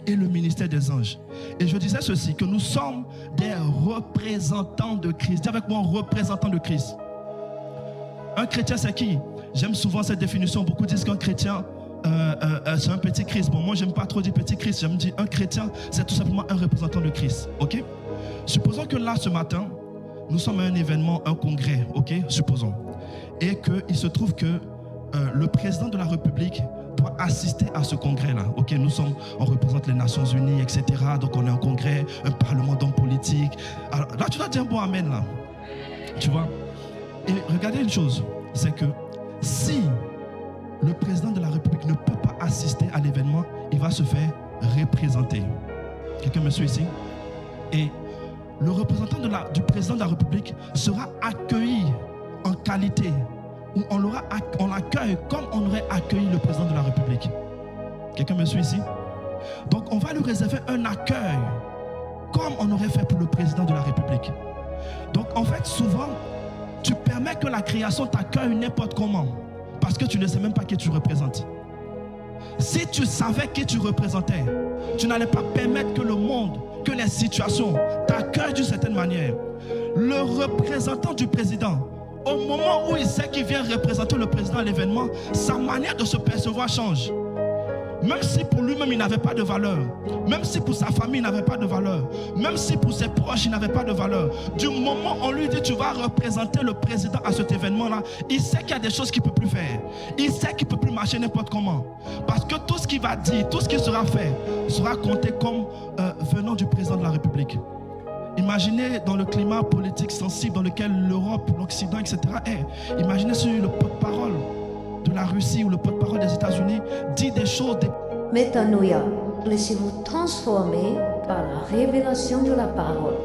et le ministère des anges. Et je disais ceci, que nous sommes des représentants de Christ. Dis avec moi, représentants de Christ. Un chrétien, c'est qui? J'aime souvent cette définition. Beaucoup disent qu'un chrétien, c'est un petit Christ. Bon, moi, j'aime pas trop dire petit Christ. J'aime dire un chrétien, c'est tout simplement un représentant de Christ. Ok? Supposons que là, ce matin, nous sommes à un événement, un congrès. Ok? Supposons. Et qu'il se trouve que le président de la République doit assister à ce congrès-là. Ok, on représente les Nations Unies, etc. Donc on est un congrès, un parlement d'hommes politiques. Alors là, tu dois dire un bon amen là. Tu vois? Et regardez une chose, c'est que si le président de la République ne peut pas assister à l'événement, il va se faire représenter. Quelqu'un me suit ici? Et le représentant du président de la République sera accueilli en qualité, où on l'accueille comme on aurait accueilli le président de la République. Quelqu'un me suit ici? Donc on va lui réserver un accueil comme on aurait fait pour le président de la République. Donc en fait souvent tu permets que la création t'accueille n'importe comment parce que tu ne sais même pas qui tu représentes. Si tu savais qui tu représentais, tu n'allais pas permettre que le monde, que les situations t'accueillent d'une certaine manière. Le représentant du président, au moment où il sait qu'il vient représenter le président à l'événement, sa manière de se percevoir change. Même si pour lui-même il n'avait pas de valeur, même si pour sa famille il n'avait pas de valeur, même si pour ses proches il n'avait pas de valeur, du moment où on lui dit tu vas représenter le président à cet événement-là, il sait qu'il y a des choses qu'il ne peut plus faire. Il sait qu'il ne peut plus marcher n'importe comment. Parce que tout ce qu'il va dire, tout ce qui sera fait, sera compté comme venant du président de la République. Imaginez dans le climat politique sensible dans lequel l'Europe, l'Occident, etc. est. Imaginez si le porte-parole de la Russie ou le porte-parole des États-Unis dit des choses. Métanoïa, laissez-vous transformer par la révélation de la parole.